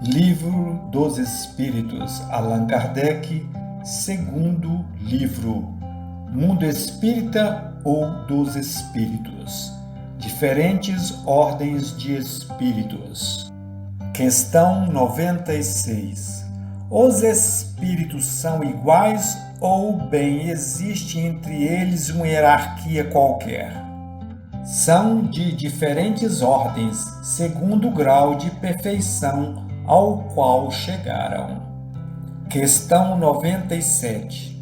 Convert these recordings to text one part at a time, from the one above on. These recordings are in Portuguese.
Livro dos Espíritos, Allan Kardec, segundo livro, Mundo Espírita ou dos Espíritos, diferentes ordens de espíritos. Questão 96. Os espíritos são iguais ou bem existe entre eles uma hierarquia qualquer? São de diferentes ordens, segundo o grau de perfeição ao qual chegaram. Questão 97.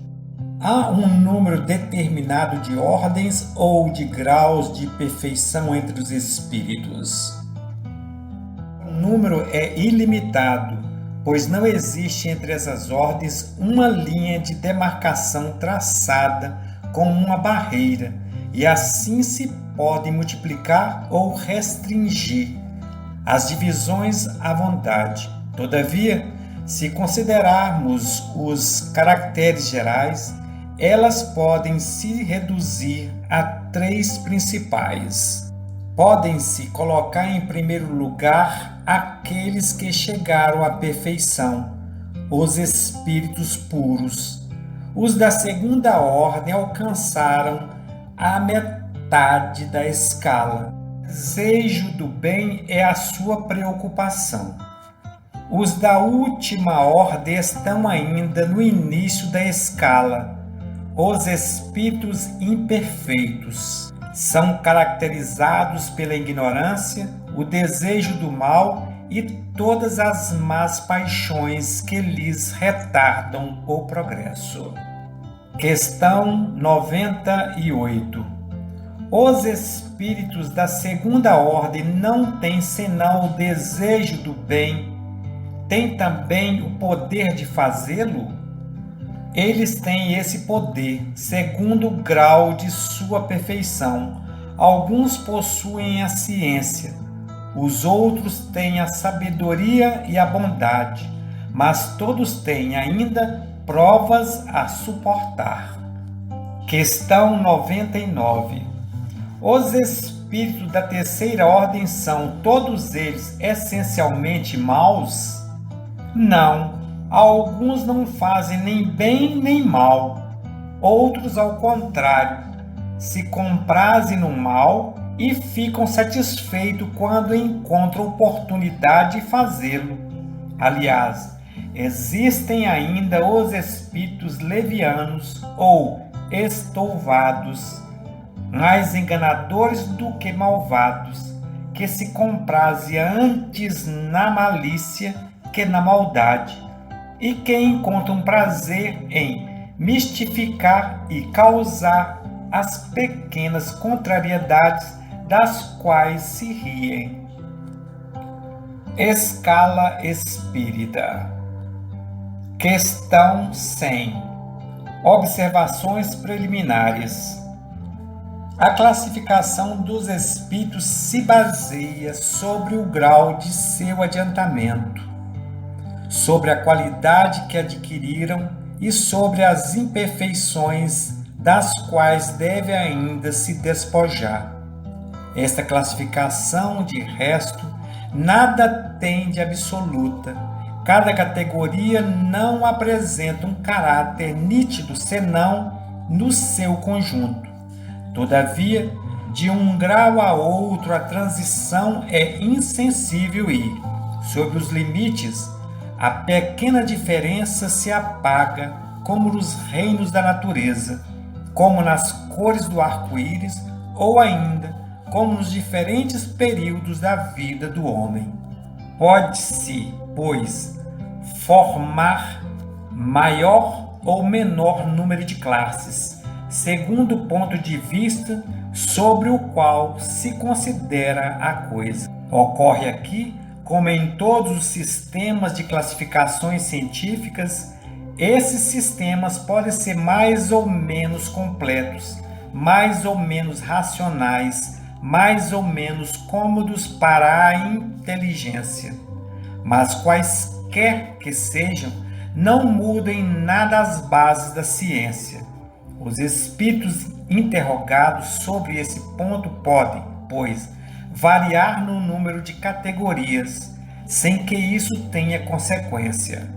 Há um número determinado de ordens ou de graus de perfeição entre os espíritos? O número é ilimitado, pois não existe entre essas ordens uma linha de demarcação traçada como uma barreira, e assim se podem multiplicar ou restringir as divisões à vontade. Todavia, se considerarmos os caracteres gerais, elas podem se reduzir a três principais. Podem-se colocar em primeiro lugar aqueles que chegaram à perfeição, os espíritos puros. Os da segunda ordem alcançaram a metade da escala. O desejo do bem é a sua preocupação. Os da última ordem estão ainda no início da escala. Os espíritos imperfeitos são caracterizados pela ignorância, o desejo do mal e todas as más paixões que lhes retardam o progresso. Questão 98. Os espíritos da segunda ordem não têm senão o desejo do bem. Têm também o poder de fazê-lo? Eles têm esse poder, segundo o grau de sua perfeição. Alguns possuem a ciência, os outros têm a sabedoria e a bondade, mas todos têm ainda provas a suportar. Questão 99. Os espíritos da terceira ordem são todos eles essencialmente maus? Não, alguns não fazem nem bem nem mal, outros ao contrário, se comprazem no mal e ficam satisfeitos quando encontram oportunidade de fazê-lo. Aliás, existem ainda os espíritos levianos ou estouvados, mais enganadores do que malvados, que se comprazem antes na malícia que na maldade, e que encontram prazer em mistificar e causar as pequenas contrariedades das quais se riem. Escala espírita. Questão 100. Observações preliminares. A classificação dos espíritos se baseia sobre o grau de seu adiantamento, sobre a qualidade que adquiriram e sobre as imperfeições das quais deve ainda se despojar. Esta classificação, de resto, nada tem de absoluta. Cada categoria não apresenta um caráter nítido senão no seu conjunto. Todavia, de um grau a outro, a transição é insensível e, sob os limites, a pequena diferença se apaga como nos reinos da natureza, como nas cores do arco-íris ou ainda como nos diferentes períodos da vida do homem. Pode-se, pois, formar maior ou menor número de classes, segundo o ponto de vista sobre o qual se considera a coisa. Ocorre aqui, como em todos os sistemas de classificações científicas, esses sistemas podem ser mais ou menos completos, mais ou menos racionais, mais ou menos cômodos para a inteligência. Mas quaisquer que sejam, não mudam em nada as bases da ciência. Os espíritos interrogados sobre esse ponto podem, pois, variar no número de categorias, sem que isso tenha consequência.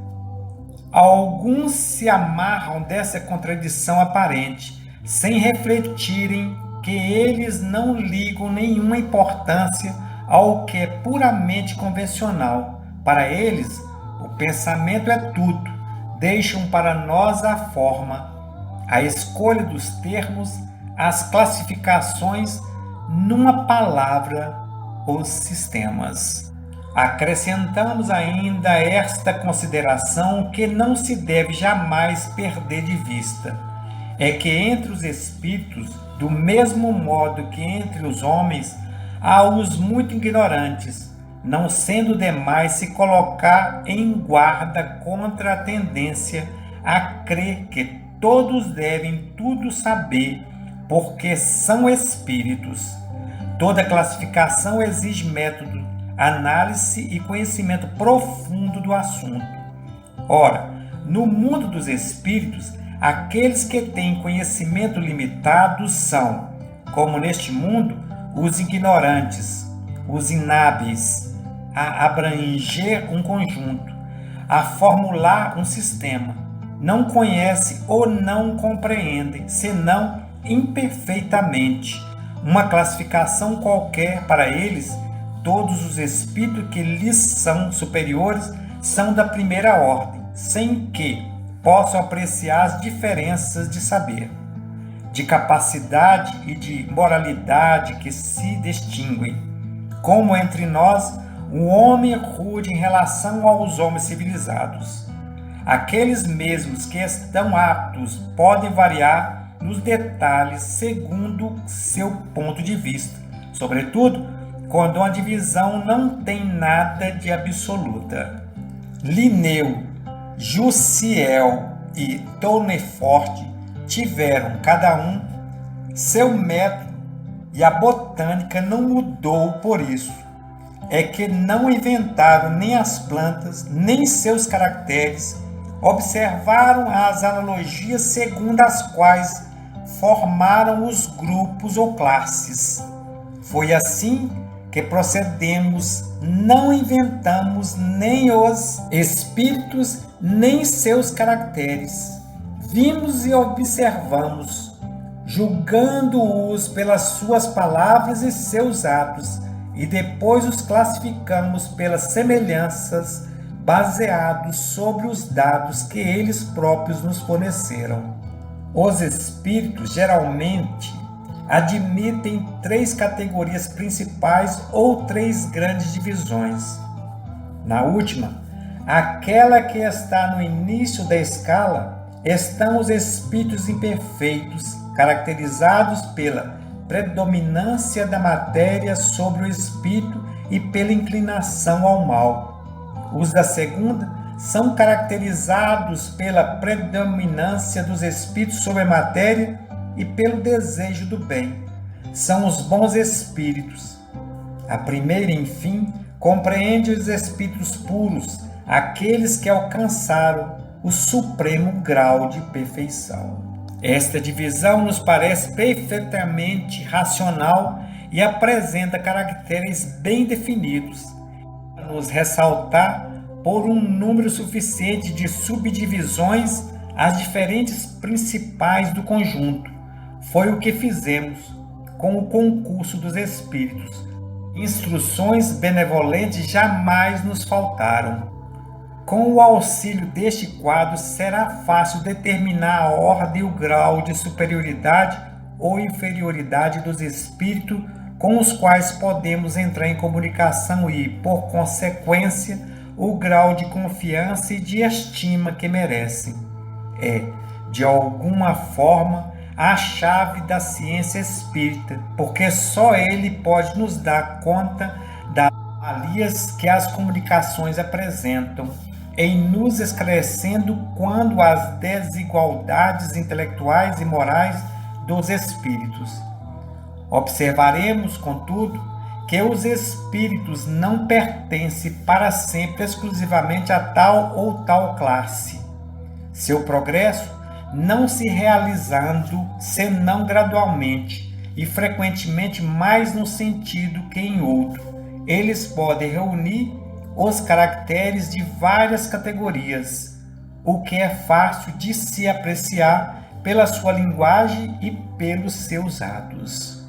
Alguns se amarram dessa contradição aparente, sem refletirem que eles não ligam nenhuma importância ao que é puramente convencional. Para eles, o pensamento é tudo. Deixam para nós a forma, a escolha dos termos, as classificações, numa palavra, os sistemas. Acrescentamos ainda esta consideração que não se deve jamais perder de vista: é que entre os espíritos, do mesmo modo que entre os homens, há os muito ignorantes, não sendo demais se colocar em guarda contra a tendência a crer que todos devem tudo saber, porque são espíritos. Toda classificação exige método, análise e conhecimento profundo do assunto. Ora, no mundo dos espíritos, aqueles que têm conhecimento limitado são, como neste mundo, os ignorantes, os inábeis, a abranger um conjunto, a formular um sistema. Não conhecem ou não compreendem, senão imperfeitamente, uma classificação qualquer. Para eles, todos os espíritos que lhes são superiores são da primeira ordem, sem que possam apreciar as diferenças de saber, de capacidade e de moralidade que se distinguem. Como entre nós, o homem é rude em relação aos homens civilizados. Aqueles mesmos que estão aptos podem variar nos detalhes segundo seu ponto de vista, sobretudo quando uma divisão não tem nada de absoluta. Linneu, Jussieu e Tournefort tiveram cada um seu método, e a botânica não mudou por isso. É que não inventaram nem as plantas, nem seus caracteres, observaram as analogias segundo as quais formaram os grupos ou classes. Foi assim que procedemos, não inventamos nem os espíritos, nem seus caracteres. Vimos e observamos, julgando-os pelas suas palavras e seus atos, e depois os classificamos pelas semelhanças, baseados sobre os dados que eles próprios nos forneceram. Os espíritos geralmente admitem 3 categorias principais ou 3 grandes divisões. Na última, aquela que está no início da escala, estão os espíritos imperfeitos, caracterizados pela predominância da matéria sobre o espírito e pela inclinação ao mal. Os da segunda são caracterizados pela predominância dos espíritos sobre a matéria e pelo desejo do bem. São os bons espíritos. A primeira, enfim, compreende os espíritos puros, aqueles que alcançaram o supremo grau de perfeição. Esta divisão nos parece perfeitamente racional e apresenta caracteres bem definidos, para nos ressaltar por um número suficiente de subdivisões as diferentes principais do conjunto. Foi o que fizemos com o concurso dos espíritos. Instruções benevolentes jamais nos faltaram. Com o auxílio deste quadro, será fácil determinar a ordem e o grau de superioridade ou inferioridade dos espíritos com os quais podemos entrar em comunicação e, por consequência, o grau de confiança e de estima que merecem. É, de alguma forma, a chave da ciência espírita, porque só ele pode nos dar conta das anomalias que as comunicações apresentam, em nos esclarecendo quando as desigualdades intelectuais e morais dos espíritos. Observaremos, contudo, que os espíritos não pertencem para sempre exclusivamente a tal ou tal classe. Seu progresso não se realizando senão gradualmente e frequentemente mais num sentido que em outro. Eles podem reunir os caracteres de várias categorias, o que é fácil de se apreciar pela sua linguagem e pelos seus atos.